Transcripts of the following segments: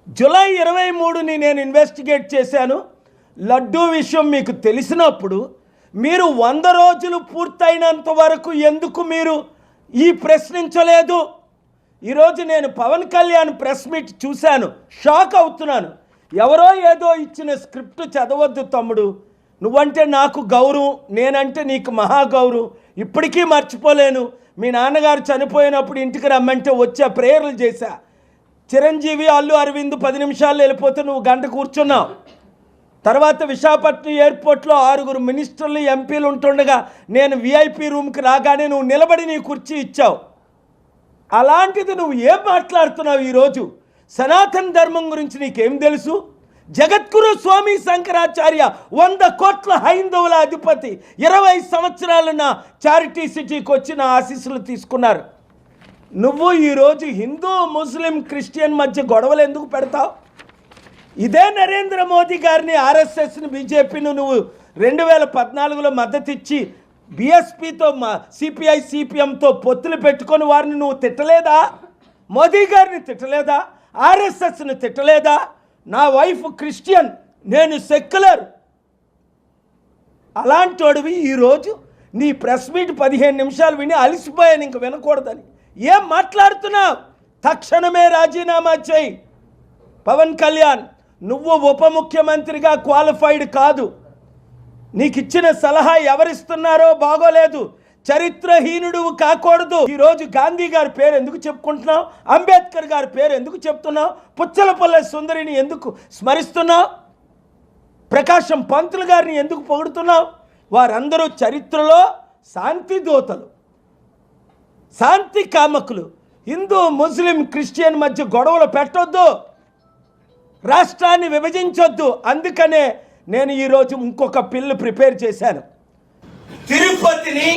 July 23ని నేను investigate చేశాను. లడ్డూ విషయం మీకు తెలిసినప్పుడు మీరు 100 రోజులు పూర్తయినంత వరకు ఎందుకు మీరు ఈ ప్రశ్నించలేదు? ఈరోజు నేను పవన్ కళ్యాణ్ ప్రెస్ మీట్ చూశాను, షాక్ అవుతున్నాను. ఎవరో ఏదో ఇచ్చిన స్క్రిప్ట్ చదవద్దు తమ్ముడు, నువ్వంటే నాకు గౌరవం, నేనంటే నీకు మహాగౌరవం, ఇప్పటికీ మర్చిపోలేను. మీ నాన్నగారు చనిపోయినప్పుడు ఇంటికి రమ్మంటే వచ్చా, ప్రేయర్లు చేశా. చిరంజీవి అల్లు అరవింద్ 10 నిమిషాల్లో వెళ్ళిపోతే నువ్వు గంట కూర్చున్నావు. తర్వాత విశాఖపట్నం ఎయిర్పోర్ట్లో 6 మినిస్టర్లు ఎంపీలు ఉంటుండగా నేను విఐపి రూమ్కి రాగానే నువ్వు నిలబడి నీ కుర్చీ ఇచ్చావు. అలాంటిది నువ్వు ఏం మాట్లాడుతున్నావు ఈరోజు? సనాతన ధర్మం గురించి నీకేం తెలుసు? జగద్గురు స్వామి శంకరాచార్య 100 కోట్ల హైందవుల అధిపతి 20 సంవత్సరాలు నా చారిటీ సిటీకి వచ్చి నా ఆశీస్సులు తీసుకున్నారు. నువ్వు ఈరోజు హిందూ ముస్లిం క్రిస్టియన్ మధ్య గొడవలు ఎందుకు పెడతావు? ఇదే నరేంద్ర మోదీ గారిని, ఆర్ఎస్ఎస్ని, బీజేపీని నువ్వు 2014లో మద్దతు ఇచ్చి బీఎస్పీతో సిపిఐ సిపిఎంతో పొత్తులు పెట్టుకొని వారిని నువ్వు తిట్టలేదా? మోదీ గారిని తిట్టలేదా? ఆర్ఎస్ఎస్ని తిట్టలేదా? నా వైఫ్ క్రిస్టియన్, నేను సెక్యులర్. అలాంటి వాడివి ఈరోజు నీ ప్రెస్ మీట్ 15 నిమిషాలు విని అలసిపోయాను, ఇంక వినకూడదని ఏం మాట్లాడుతున్నావు? తక్షణమే రాజీనామా చేయి. పవన్ కళ్యాణ్, నువ్వు ఉప ముఖ్యమంత్రిగా క్వాలిఫైడ్ కాదు. నీకు ఇచ్చిన సలహా ఎవరిస్తున్నారో బాగోలేదు. చరిత్రహీనుడు కాకూడదు. ఈరోజు గాంధీ గారి పేరు ఎందుకు చెప్పుకుంటున్నావు? అంబేద్కర్ గారి పేరు ఎందుకు చెప్తున్నావు? పుచ్చలపల్లె సుందరిని ఎందుకు స్మరిస్తున్నావు? ప్రకాశం పంతులు గారిని ఎందుకు పొగుడుతున్నావు? వారందరూ చరిత్రలో శాంతి దూతలు, శాంతి కామకులు. హిందూ ముస్లిం క్రిస్టియన్ మధ్య గొడవలు పెట్టొద్దు, రాష్ట్రాన్ని విభజించొద్దు. అందుకనే నేను ఈరోజు ఇంకొక బిల్లు ప్రిపేర్ చేశాను. తిరుపతిని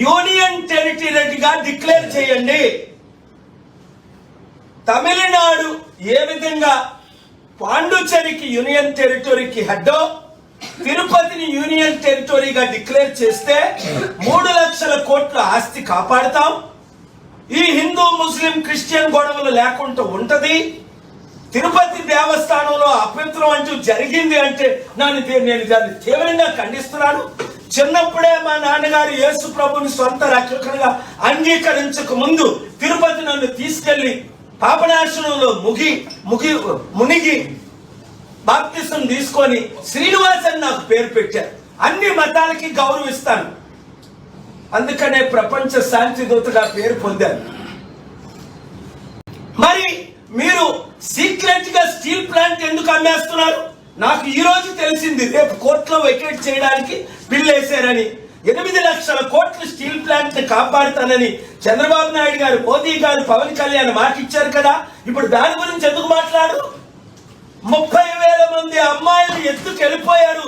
యూనియన్ టెరిటరీగా డిక్లేర్ చేయండి. తమిళనాడు ఏ విధంగా పాండుచేరికి యూనియన్ టెరిటరీకి హెడ్డో, తిరుపతిని యూనియన్ టెరిటరీగా డిక్లేర్ చేస్తే 3 లక్షల కోట్ల ఆస్తి కాపాడుతాం. ఈ హిందూ ముస్లిం క్రిస్టియన్ గొడవలు లేకుండా ఉంటది. తిరుపతి దేవస్థానంలో అపవిత్రం అంటూ జరిగింది అంటే నేను దాన్ని తీవ్రంగా ఖండిస్తున్నాను. చిన్నప్పుడే మా నాన్నగారు యేసు ప్రభుని సొంత రక్షకుడిగా అంగీకరించక ముందు తిరుపతి నన్ను తీసుకెళ్లి పాపనాశనంలో మునిగి బాప్తిసం తీసుకొని శ్రీనివాస్ అని నాకు పేరు పెట్టారు. అన్ని మతాలకి గౌరవిస్తాను, అందుకనే ప్రపంచ శాంతి దూతగా పేరు పొందాను. మరి మీరు సీక్రెట్ గా స్టీల్ ప్లాంట్ ఎందుకు అమ్మేస్తున్నారు? నాకు ఈ రోజు తెలిసింది. రేపు కోర్టులో వెకేట్ చేయడానికి బిల్లు వేశారని. 8 లక్షల కోట్ల స్టీల్ ప్లాంట్ ని కాపాడుతానని చంద్రబాబు నాయుడు గారు, మోదీ గారు, పవన్ కళ్యాణ్ మాట ఇచ్చారు కదా. ఇప్పుడు దాని గురించి ఎందుకు మాట్లాడు? 30,000 మంది అమ్మాయిలు ఎత్తుకు వెళ్ళిపోయారు,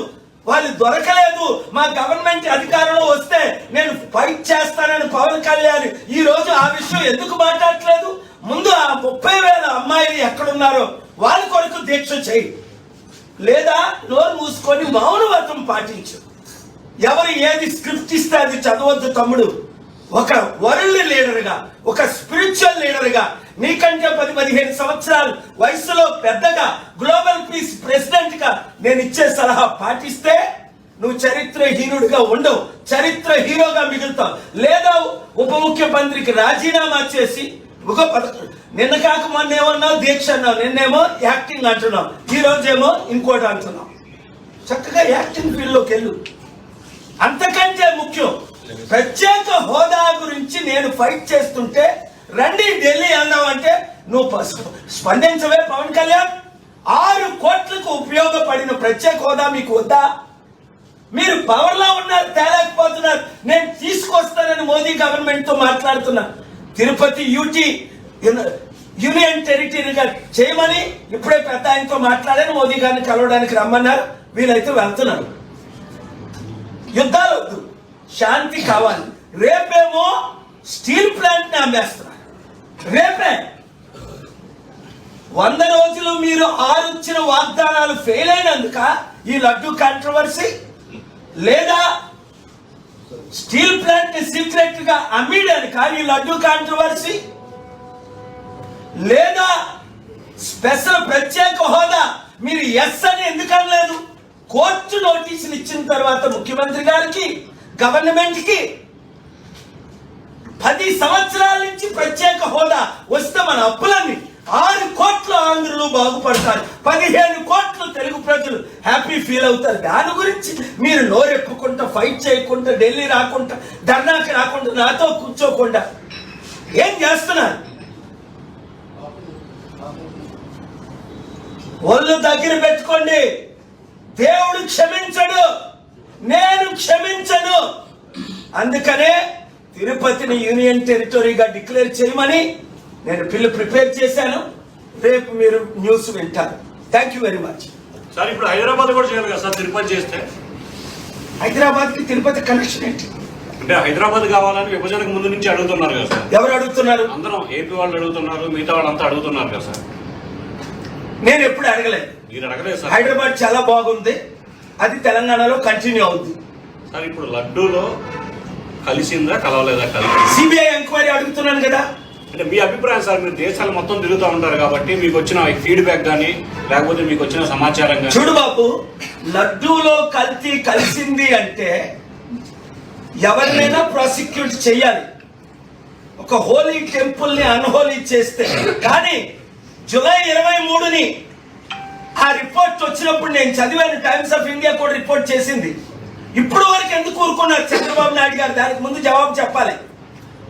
వాళ్ళు దొరకలేదు. మా గవర్నమెంట్ అధికారంలో వస్తే నేను ఫైట్ చేస్తానని పవన్ కళ్యాణ్ ఈ రోజు ఆ విషయం ఎందుకు మాట్లాడట్లేదు? ముందు ఆ 30,000 అమ్మాయిలు ఎక్కడున్నారో వాళ్ళ కొరకు దీక్ష చేయి, లేదా నోరు మూసుకొని మౌనవ్రతం పాటించు. ఎవరు ఏది స్క్రిప్ట్ ఇస్తే అది చదవద్దు తమ్ముడు. ఒక వరల్డ్ లీడర్గా, ఒక స్పిరిచువల్ లీడర్గా, నీకంటే 10-15 సంవత్సరాలు వయసులో పెద్దగా, గ్లోబల్ పీస్ ప్రెసిడెంట్ గా నేను ఇచ్చే సలహా పాటిస్తే నువ్వు చరిత్రహీనుడిగా ఉండవు, చరిత్ర హీరోగా మిగులుతావు. లేదా ఉప ముఖ్యమంత్రికి రాజీనామా చేసి నిన్న కాక మొన్న ఏమన్నావు దీక్ష అన్నావు, నిన్నేమో యాక్టింగ్ అంటున్నావు, ఈ రోజేమో ఇంకోటి అంటున్నావు. చక్కగా యాక్టింగ్ ఫీల్డ్లోకి వెళ్ళు. అంతకంటే ముఖ్యం, ప్రత్యేక హోదా గురించి నేను ఫైట్ చేస్తుంటే రండి ఢిల్లీ అన్నావంటే నువ్వు స్పందించవే పవన్ కళ్యాణ్? 6 కోట్లకు ఉపయోగపడిన ప్రత్యేక హోదా మీకు వద్దా? మీరు పవర్ లో ఉన్నారు, తేలేకపోతున్నారు. నేను తీసుకొస్తానని మోదీ గవర్నమెంట్ తో మాట్లాడుతున్నా. తిరుపతి యూనియన్ టెరిటరీగా చేయమని ఇప్పుడే పెద్ద ఆయనతో మాట్లాడాను. మోదీ గారిని కలవడానికి రమ్మన్నారు, వీలైతే వెళ్తున్నాను. యుద్ధాలు వద్దు, శాంతి కావాలి. రేపేమో స్టీల్ ప్లాంట్ ని అమ్మేస్తున్నారు. రేపే 100 రోజులు మీరు 6 ఇచ్చిన వాగ్దానాలు ఫెయిల్ అయినందుక ఈ లడ్డు కాంట్రవర్సీ, లేదా స్టీల్ ప్లాంట్ ని సీక్రెట్ గా అమ్మేయడానికి ఈ లడ్డు కాంట్రవర్సీ, లేదా స్పెషల్ ప్రత్యేక హోదా మీరు ఎస్ అని ఎందుకు అనలేదు? కోర్టు నోటీసులు ఇచ్చిన తర్వాత ముఖ్యమంత్రి గారికి, గవర్నమెంట్ కి 10 సంవత్సరాల నుంచి ప్రత్యేక హోదా వస్తే మన అప్పులన్నీ 6 కోట్ల ఆంధ్రులు బాగుపడతారు, 15 కోట్ల తెలుగు ప్రజలు హ్యాపీ ఫీల్ అవుతారు. దాని గురించి మీరు నోరెప్పుకుంటా, ఫైట్ చేయకుండా, ఢిల్లీ రాకుండా, ధర్నాకి రాకుండా, నాతో కూర్చోకుండా ఏం చేస్తున్నారు? ఒళ్ళు దగ్గర పెట్టుకోండి. దేవుడు క్షమించడు, నేను క్షమించను. అందుకనే తిరుపతిని యూనియన్ టెరిటరీగా డిక్లేర్ చేయమని నేను బిల్లు ప్రిపేర్ చేశాను. రేపు మీరు న్యూస్ వింటారు. Thank you very much. Sir ఇప్పుడు హైదరాబాద్ కూడా చేయాలి కదా సార్? తిరుపతి చేస్తే హైదరాబాద్ కి తిరుపతి కనెక్షన్ ఏంటి? అంటే హైదరాబాద్ కావాలని విభజనకు ముందు నుంచి అడుగుతున్నారు కదా సార్? ఎవరు అడుగుతున్నారు? అందరం ఏపీ వాళ్ళు అడుగుతున్నారు, మిగతా వాళ్ళంతా అడుగుతున్నారు కదా సార్? నేను ఎప్పుడు అడగలేదు. మీరు అడగలేదు సార్? హైదరాబాద్ చాలా బాగుంది, అది తెలంగాణలో కంటిన్యూ అవుతుంది సార్. ఇప్పుడు లడ్డూలో కలిసిందా కలవలేదా? కలిసి సిబిఐ ఎంక్వైరీ అడుగుతున్నాను కదా. అంటే మీ అభిప్రాయం సార్, మీరు దేశాలు మొత్తం తిరుగుతూ ఉంటారు కాబట్టి మీకు వచ్చిన ఫీడ్బ్యాక్ కానీ లేకపోతే మీకు వచ్చిన సమాచారం కానీ. చూడు బాబు, లడ్డూలో కల్తీ కలిసింది అంటే ఎవరినైనా ప్రాసిక్యూట్ చేయాలి. ఒక హోలీ టెంపుల్ ని అన్హోలీ చేస్తే. కానీ జూలై 23ని ఆ రిపోర్ట్ వచ్చినప్పుడు నేను చదివాను, టైమ్స్ ఆఫ్ ఇండియా కూడా రిపోర్ట్ చేసింది. ఇప్పుడు వరకు ఎందుకు ఊరుకున్నారు చంద్రబాబు నాయుడు గారు? దానికి ముందు జవాబు చెప్పాలి.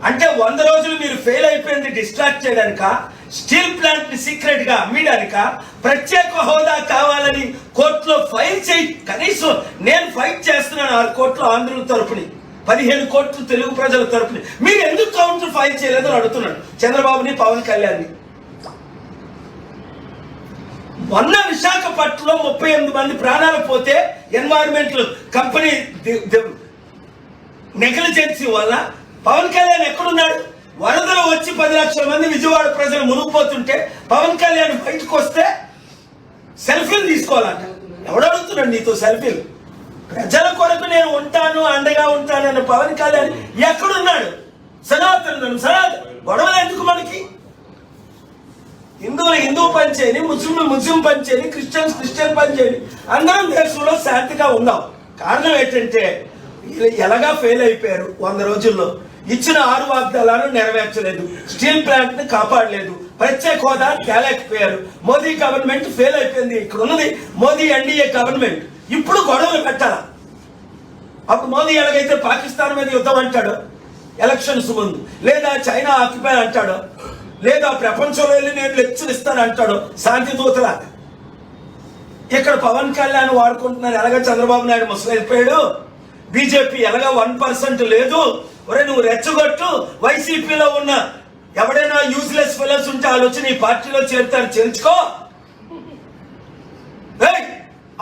అంటే 100 రోజులు మీరు ఫెయిల్ అయిపోయింది డిస్ట్రాక్ట్ చేయడానిక, స్టీల్ ప్లాంట్ ని సీక్రెట్ గా అమ్మడానిక, ప్రత్యేక హోదా కావాలని కోర్టులో ఫైల్ చేయి. కనీసం నేను ఫైట్ చేస్తున్నాను 6 కోట్ల ఆంధ్రుల తరపుని, 15 కోట్ల తెలుగు ప్రజల తరపుని. మీరు ఎందుకు కౌంటర్ ఫైల్ చేయలేదని అడుగుతున్నాడు చంద్రబాబుని, పవన్ కళ్యాణ్ని. మొన్న విశాఖపట్నంలో 38 మంది ప్రాణాలు పోతే ఎన్వైరన్మెంటల్ కంపెనీ నెగ్లిజెన్సీ వల్ల పవన్ కళ్యాణ్ ఎక్కడున్నాడు? వరదలు వచ్చి 10 లక్షల మంది విజయవాడ ప్రజలు మునిగిపోతుంటే పవన్ కళ్యాణ్ బయటకు వస్తే సెల్ఫీలు తీసుకోవాలంట. ఎవడడుగుతున్నాడు నీతో సెల్ఫీలు? ప్రజల కొరకు నేను ఉంటాను, అండగా ఉంటానన్న పవన్ కళ్యాణ్ ఎక్కడున్నాడు? సనాతన గొడవలు ఎందుకు మనకి? హిందువులు హిందూ పని చేయని, ముస్లింలు ముస్లిం పని చేయని, క్రిస్టియన్స్ క్రిస్టియన్ పని చేయని, అందరం దేశంలో శాంతిగా ఉన్నాం. కారణం ఏంటంటే ఎలాగా ఫెయిల్ అయిపోయారు. 100 రోజుల్లో ఇచ్చిన 6 వాగ్దానాలను నెరవేర్చలేదు, స్టీల్ ప్లాంట్ ని కాపాడలేదు, ప్రత్యేక హోదా తేలేకపోయారు. మోదీ గవర్నమెంట్ ఫెయిల్ అయిపోయింది. ఇక్కడ ఉన్నది మోదీ ఎన్డీఏ గవర్నమెంట్. ఇప్పుడు గొడవలు పెట్టాలా? అప్పుడు మోదీ ఎలాగైతే పాకిస్తాన్ మీద యుద్ధం అంటాడు ఎలక్షన్స్ ముందు, లేదా చైనా ఆక్యుపై అంటాడు, లేదా ప్రపంచంలో వెళ్ళి నేను లెక్చర్ ఇస్తాను అంటాడు శాంతి దూతలా. ఇక్కడ పవన్ కళ్యాణ్ వాడుకుంటున్నారు. ఎలాగ చంద్రబాబు నాయుడు ముసలైపోయాడు, బీజేపీ ఎలాగా 1% లేదు. ఒరే నువ్వు రెచ్చగొట్టు, వైసీపీలో ఉన్న ఎవడైనా యూజ్లెస్ ఫెలోస్ ఉంటే వాళ్ళు వచ్చి నీ పార్టీలో చేరుతారు, చేర్చుకో.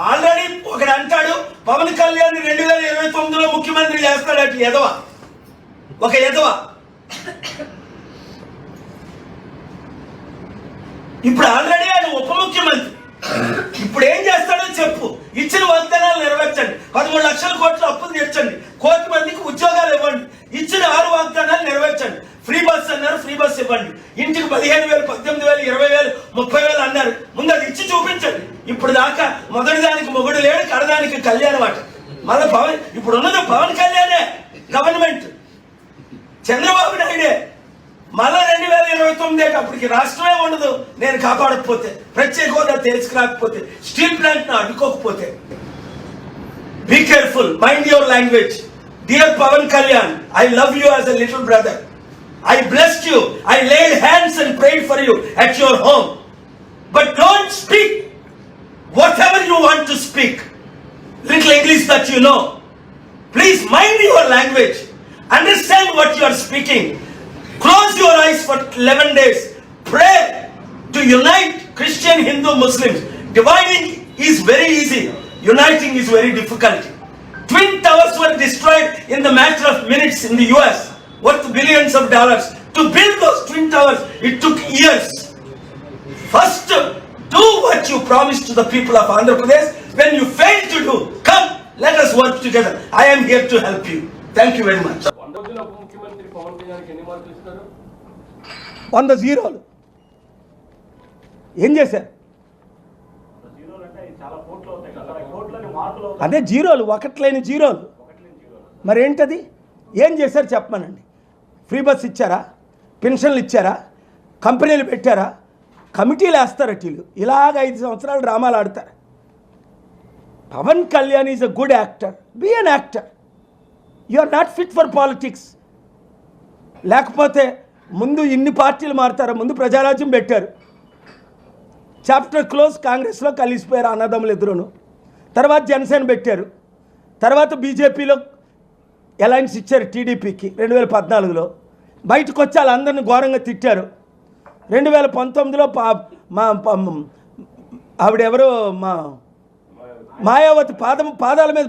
ఆల్రెడీ ఒకడు అంటాడు పవన్ కళ్యాణ్ 2029లో ముఖ్యమంత్రి చేస్తాడట. ఎదవ, ఒక ఎదవ. ఇప్పుడు ఆల్రెడీ ఆయన ఉప ముఖ్యమంత్రి. ఇప్పుడు ఏం చేస్తాడో చెప్పు. ఇచ్చిన వాగ్దానాలు నెరవేర్చండి, 13 లక్షల కోట్ల అప్పులు తీర్చండి, 1 కోటి మందికి ఉద్యోగాలు ఇవ్వండి, ఇచ్చిన 6 వాగ్దానాలు నెరవేర్చండి. ఫ్రీ బస్ అన్నారు, ఫ్రీ బస్ ఇవ్వండి. ఇంటికి 15,000, 18,000, 20,000, 30,000 అన్నారు. ముందు అది ఇచ్చి చూపించండి. ఇప్పుడు దాకా మొదటి దానికి మొగుడు లేడు, కడదానికి కళ్యాణం అట. మళ్ళీ పవన్, ఇప్పుడు ఉన్నది పవన్ కళ్యాణే గవర్నమెంట్, చంద్రబాబు నాయుడే. మళ్ళా 2029 అప్పటికి రాష్ట్రమే ఉండదు నేను కాపాడకపోతే, ప్రత్యేక హోదా తెలుసుకురాకపోతే, స్టీల్ ప్లాంట్ ను అడ్డుకోకపోతే. Be careful, mind your language. Dear Pawan Kalyan, I love you as a little brother. I blessed you. I laid hands and prayed for you at your home. But don't speak whatever you want to speak. Little English that you know. Please mind your language. Understand what you are speaking. Close your eyes for 11 days. Pray to unite Christian, Hindu, Muslims. Dividing is very easy. Uniting is very difficult. Twin towers were destroyed in the matter of minutes in the US. Worth billions of dollars. To build those twin towers, it took years. First, do what you promised to the people of Andhra Pradesh. When you fail to do, come, let us work together. I am here to help you. Thank you very much. 100 జీరోలు. ఏం చేశారు? అదే జీరోలు, ఒకట్లేని జీరోలు. మరి ఏంటది? ఏం చేశారు చెప్పమనండి. Free bus ఇచ్చారా? పెన్షన్లు ఇచ్చారా? కంపెనీలు పెట్టారా? కమిటీలు వేస్తారు వీళ్ళు. ఇలాగ 5 సంవత్సరాలు డ్రామాలు ఆడతారు. Pawan Kalyan is a good actor. Be an actor. You are not fit for politics. లేకపోతే ముందు ఇన్ని పార్టీలు మారుతారు. ముందు ప్రజారాజ్యం పెట్టారు, చాప్టర్ క్లోజ్, కాంగ్రెస్లో కలిసిపోయారు అన్నదమ్ములు ఎదురును. తర్వాత జనసేన పెట్టారు, తర్వాత బీజేపీలో అలయన్స్ ఇచ్చారు టీడీపీకి 2014లో. బయటకు వచ్చి వాళ్ళందరినీ ఘోరంగా తిట్టారు. 2019లో ఆవిడెవరో మాయావతి పాదాల మీద